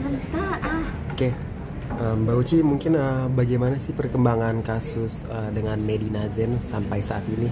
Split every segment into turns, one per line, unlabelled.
Bentar
Oke, Mbak Uci mungkin bagaimana sih perkembangan kasus dengan Medina Zain sampai saat ini?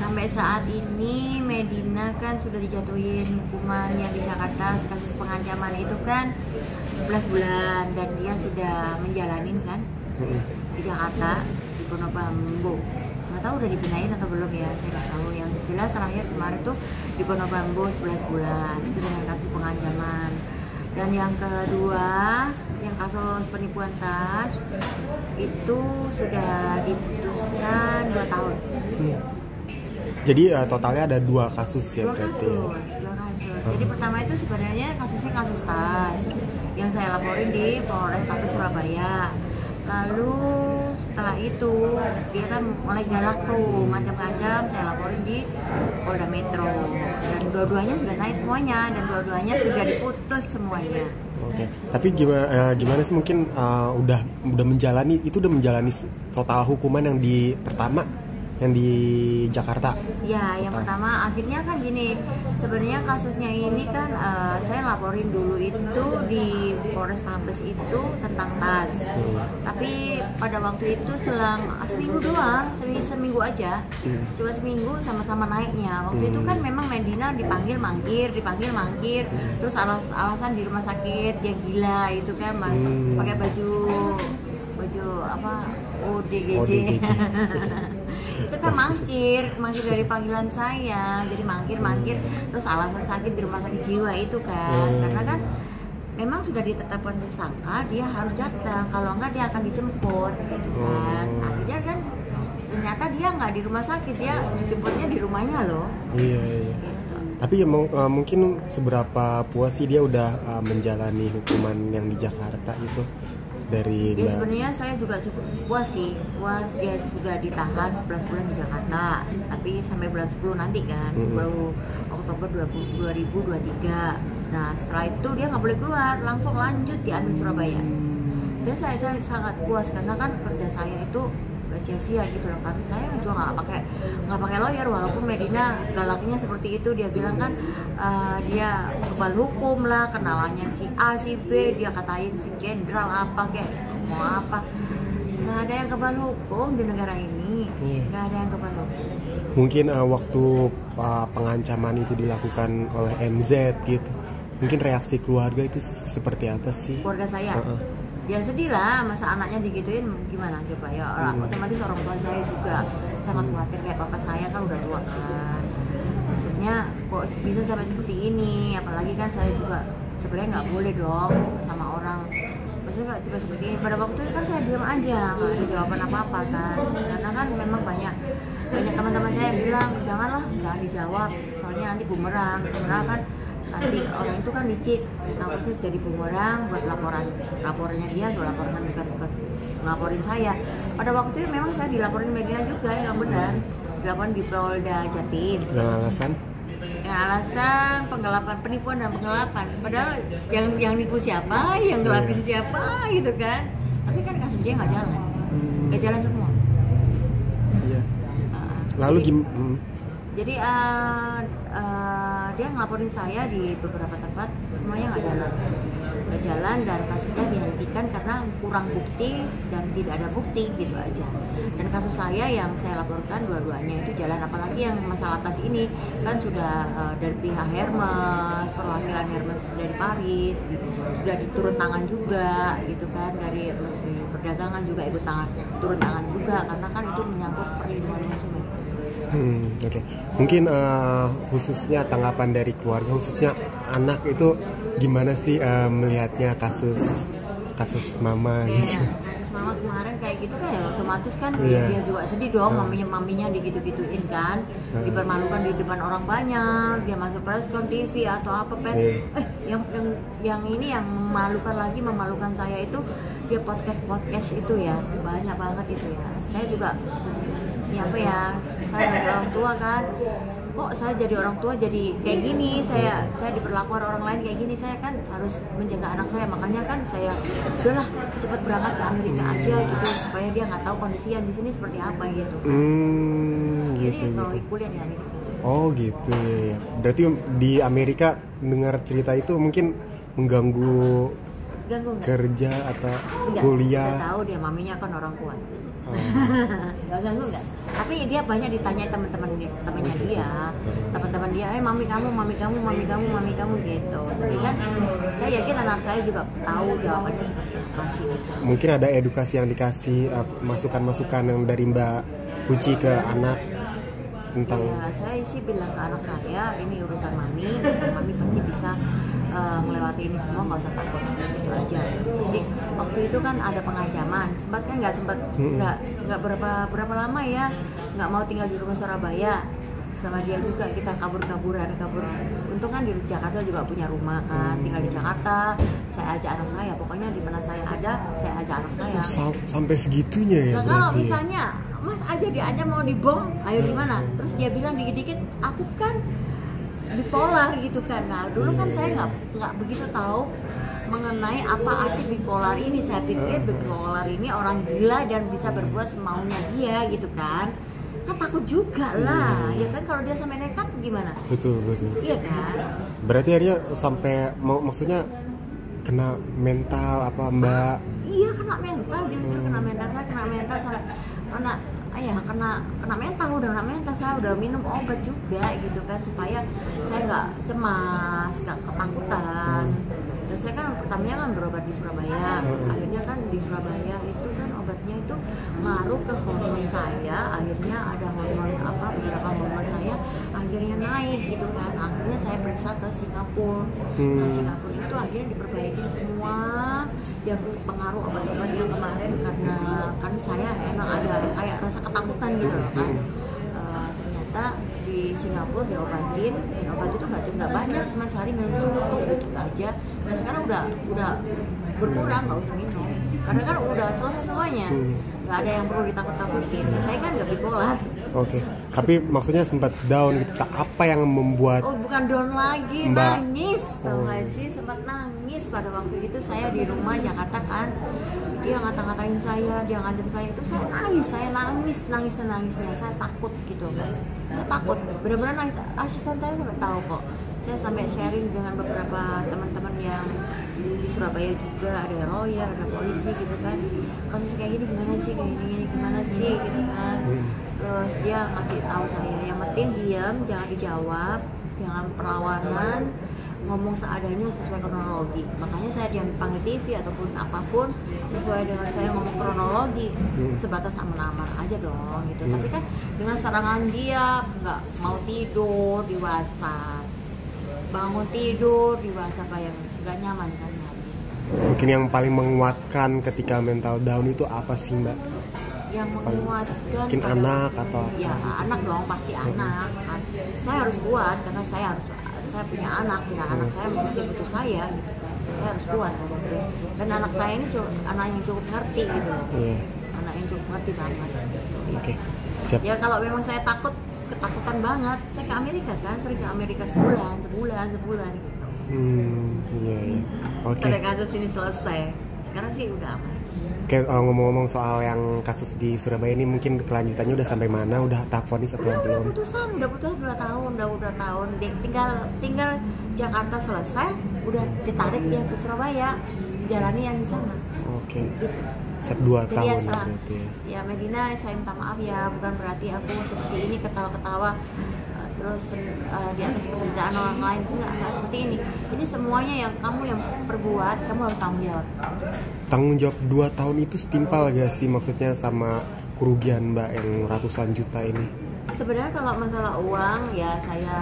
Sampai saat ini Medina kan sudah dijatuhin hukuman yang di Jakarta, kasus pengancaman itu kan 11 bulan dan dia sudah menjalanin kan di Jakarta, di Ponorogo. Nggak tahu udah dipindahin atau belum ya, saya nggak tahu. Yang jelas terakhir kemarin tuh di Ponorogo 11 bulan itu dengan kasus pengancaman. Dan yang kedua, yang kasus penipuan tas itu sudah diputuskan 2 tahun.
Jadi totalnya ada 2 kasus ya berarti.
Dua kasus. Jadi pertama itu sebenarnya kasusnya kasus tas yang saya laporin di Polrestabes Surabaya. Lalu setelah itu dia kan mulai galak tuh, macam-macam, saya laporin di Polda Metro. Dan dua-duanya sudah naik semuanya dan dua-duanya sudah diputus semuanya.
Oke. Tapi gimana sih mungkin udah menjalani total hukuman yang di pertama yang di Jakarta?
Ya, yang pertama akhirnya kan gini, sebenarnya kasusnya ini kan saya laporin dulu itu di Polrestabes itu tentang tas. Tapi pada waktu itu selang seminggu doang, seminggu aja, cuma seminggu sama-sama naiknya. Waktu itu kan memang Medina dipanggil mangkir, terus alasan di rumah sakit dia gila itu kan, pakai baju apa ODGJ. Itu kan mangkir dari panggilan saya, jadi mangkir terus alasan sakit di rumah sakit jiwa itu kan, karena kan memang sudah ditetapkan tersangka, dia harus datang, kalau enggak dia akan dijemput gitu kan. Akhirnya kan ternyata dia nggak di rumah sakit, dia dijemputnya di rumahnya loh.
Iya. Gitu. Tapi mungkin seberapa puas sih dia udah menjalani hukuman yang di Jakarta itu? Dari
ya sebenarnya saya juga cukup puas dia sudah ditahan 11 bulan di Jakarta, tapi sampai bulan 10 nanti kan, 10 Oktober 2023. Nah setelah itu dia nggak boleh keluar, langsung lanjut diambil Surabaya. Saya sangat puas karena kan kerja saya itu gak sia-sia gitu loh, kan saya juga nggak pakai lawyer, walaupun Medina galaknya seperti itu. Dia bilang kan dia kebal hukum lah, kenalannya si A si B, dia katain si jenderal apa kayak mau apa. Nggak ada yang kebal hukum di negara ini, nggak ada yang kebal hukum.
Mungkin waktu pengancaman itu dilakukan oleh MZ gitu, mungkin reaksi keluarga itu seperti apa sih?
Keluarga saya ya sedih lah, masa anaknya digituin, gimana coba ya. Otomatis orang tua saya juga sangat khawatir, kayak papa saya kan udah tua kan, maksudnya kok bisa sampai seperti ini. Apalagi kan saya juga sebenarnya nggak boleh dong sama orang, maksudnya nggak tiba seperti ini. Pada waktu itu kan saya diam aja, nggak ada jawaban apa-apa kan, karena kan memang banyak teman-teman saya yang bilang jangan dijawab, soalnya nanti bumerang kan. Nanti orang itu kan licik, takutnya jadi bumerang buat laporannya dia, gue laporin saya. Pada waktu itu memang saya dilaporin Medina juga, yang benar dilaporin di Polda Jatim.
Dengan alasan?
Dengan alasan penipuan dan penggelapan. Padahal yang nipu siapa, yang gelapin siapa gitu kan. Tapi kan kasus dia nggak jalan semua.
Iya. Lalu
Jadi dia ngelaporin saya di beberapa tempat, semuanya nggak jalan dan kasusnya dihentikan karena kurang bukti dan tidak ada bukti gitu aja. Dan kasus saya yang saya laporkan dua-duanya itu jalan, apalagi yang masalah tas ini kan sudah dari pihak Hermes, perwakilan Hermes dari Paris gitu, sudah diturun tangan juga gitu kan, dari perdagangan juga ikut turun tangan juga, karena kan itu menyangkut perlindungan konsumen.
Oke. Mungkin khususnya tanggapan dari keluarga, khususnya anak itu gimana sih melihatnya kasus mama gitu?
Kasus mama kemarin kayak gitu kan ya otomatis kan dia juga sedih dong, maminya digitu-gituin kan, dipermalukan di depan orang banyak, dia masuk preskon TV atau apa yang ini yang memalukan saya itu dia podcast itu ya, banyak banget itu ya. Saya juga saya jadi orang tua kan, kok saya jadi orang tua jadi kayak gini, saya diperlakukan orang lain kayak gini, saya kan harus menjaga anak saya. Makanya kan saya udahlah cepat berangkat ke Amerika aja gitu, supaya dia nggak tahu kondisi yang di sini seperti apa gitu kan.
Gitu.
Jadi kuliah di Amerika.
Oh gitu ya. Berarti di Amerika dengar cerita itu mungkin mengganggu
Ganggu nggak?
kerja atau
Enggak,
kuliah?
udah tahu dia maminya kan orang kuat.
Oh.
Gak ganggu nggak? Tapi dia banyak ditanya teman-temannya dia, teman-teman dia, mami kamu gitu. Tapi kan saya yakin anak saya juga tahu jawabannya seperti apa sih gitu.
Mungkin ada edukasi yang dikasih, masukan-masukan yang dari Mbak Uci ke anak tentang
Ya, saya sih bilang ke anak saya, ini urusan mami pasti bisa melewati ini semua, nggak usah takut, gitu aja. Jadi waktu itu kan ada pengajaman, nggak berapa lama ya, nggak mau tinggal di rumah Surabaya sama dia juga, kita kabur. Untung kan di Jakarta juga punya rumah kan, tinggal di Jakarta. Saya ajak anak saya, pokoknya di mana saya ada, saya ajak anak saya.
sampai segitunya ya.
Nah, kalau
berarti
misalnya Mas aja diancam mau dibom, ayo gimana? Terus dia bilang dikit-dikit, aku kan bipolar gitu kan. Nah dulu kan saya nggak begitu tahu mengenai apa arti bipolar ini. Saya pikir bipolar ini orang gila dan bisa berbuat semaunya dia gitu kan. Kan takut juga lah, ya kan kalau dia sampai nekat gimana?
Betul.
Iya kan?
Berarti akhirnya sampai maksudnya kena mental apa Mbak?
Iya kena mental, justru kena mental. Saya kena mental sampai kena mental, saya udah minum obat juga gitu kan supaya saya nggak cemas, nggak ketakutan. Dan saya kan pertamanya kan berobat di Surabaya, akhirnya kan di Surabaya itu kan obatnya itu ngaruh ke hormon saya, akhirnya ada beberapa hormon saya akhirnya naik gitu kan. Akhirnya saya periksa ke Singapura. Nah Singapura itu akhirnya diperbaiki semua yang pengaruh obat-obat yang kemarin, karena kan saya emang ada kayak rasa ketakutan gitu loh kan. Ternyata di Singapura diobatin, dan obat itu nggak banyak, cuma sehari minum satu gitu aja. Nah sekarang udah berkurang, nggak usah minum karena kan udah selesai semuanya, nggak ada yang perlu ditakut-takutin. Saya kan nggak bipolar.
Oke. Tapi maksudnya sempat down gitu. Apa yang membuat?
Oh bukan down lagi,
Mbak.
nangis. Tahu nggak sih, sempat nangis pada waktu itu. Saya di rumah Jakarta kan, dia ngata-ngatain saya, dia ngancam saya, itu saya nangisnya, saya takut gitu kan. Saya takut, benar-benar nangis. Asisten saya sampai tahu kok. Saya sampai sharing dengan beberapa teman-teman yang di Surabaya juga, ada lawyer, ada polisi gitu kan. Kasus kayak gini gimana sih gitu kan. Terus dia ngasih tahu saya, yang penting diam, jangan dijawab, jangan perlawanan, ngomong seadanya sesuai kronologi. Makanya saya dipanggil TV ataupun apapun sesuai dengan saya ngomong kronologi, sebatas menamar aja dong gitu. Tapi kan dengan serangan dia nggak mau tidur di WhatsApp, bangun tidur di WhatsApp yang nggak nyaman kan.
Mungkin yang paling menguatkan ketika mental down itu apa sih Mbak?
Yang menguatkan
mungkin anak atau
ya anak dong, pasti anak. Saya harus kuat karena saya punya anak saya masih butuh saya gitu. Saya harus kuat gitu. Dan anak saya ini anak yang cukup ngerti gitu. Anak yang cukup ngerti banget gitu.
Oke. Siap.
Ya kalau memang saya ketakutan banget, saya ke Amerika kan, sering ke Amerika sebulan gitu.
Iya. Oke.
Sampai kasus ini selesai. Sekarang sih udah aman.
Oke, ngomong-ngomong soal yang kasus di Surabaya ini, mungkin kelanjutannya udah sampai mana? Udah tahap vonis atau belum?
Udah putusan 2 tahun. Tinggal Jakarta selesai, udah ditarik dia ke Surabaya, jalani yang di sana.
Oke.
Gitu.
2
Jadi
tahun
ya,
berarti.
Ya Medina, saya minta maaf ya, bukan berarti aku seperti ini ketawa-ketawa terus di atas penderitaan orang lain, enggak seperti ini. Ini semuanya yang kamu yang perbuat, kamu harus tanggung jawab.
Tanggung jawab 2 tahun itu setimpal gak sih maksudnya sama kerugian Mbak yang ratusan juta ini?
Sebenarnya kalau masalah uang ya saya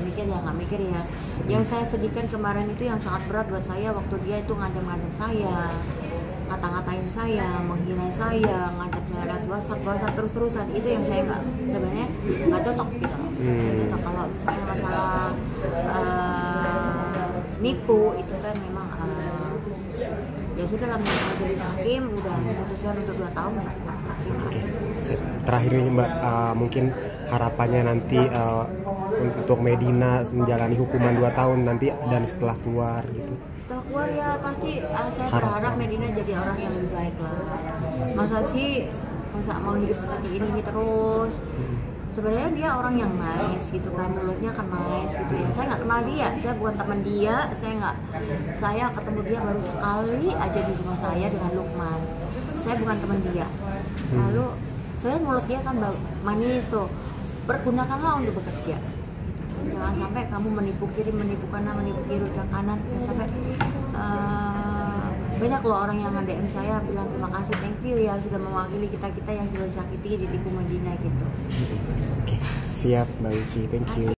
mikir ya nggak mikir ya. Yang saya sedihkan kemarin itu yang sangat berat buat saya, waktu dia itu ngancam-ngancam saya, ngata-ngatain saya, menghina saya, ngancam saya lewat WhatsApp terus-terusan. Itu yang saya sebenarnya nggak cocok gitu. Cocok kalau misalnya masalah nipu itu kan memang ya sudah lah, jadi hakim udah memutuskan untuk 2 tahun ya.
Oke. Terakhir nih Mbak, mungkin harapannya nanti untuk Medina menjalani hukuman 2 tahun nanti dan setelah keluar gitu.
Setelah keluar ya pasti saya berharap Medina jadi orang yang lebih baik lah. Masa mau hidup seperti ini terus. sebenarnya dia orang yang nice gitu kan, mulutnya kan nice gitu ya. Saya nggak kenal dia, saya bukan teman dia, saya ketemu dia baru sekali aja di rumah saya dengan Lukman. Saya bukan teman dia. Lalu saya mulut dia kan manis tuh, pergunakanlah untuk bekerja. Jangan sampai kamu menipu kiri, menipu kanan, menipu kiri ke kanan. Jangan sampai banyak loh orang yang nge-DM saya bilang terima kasih, thank you ya sudah mewakili kita yang sudah disakiti, ditipu Medina gitu.
Oke, siap Mbak Uci, thank you.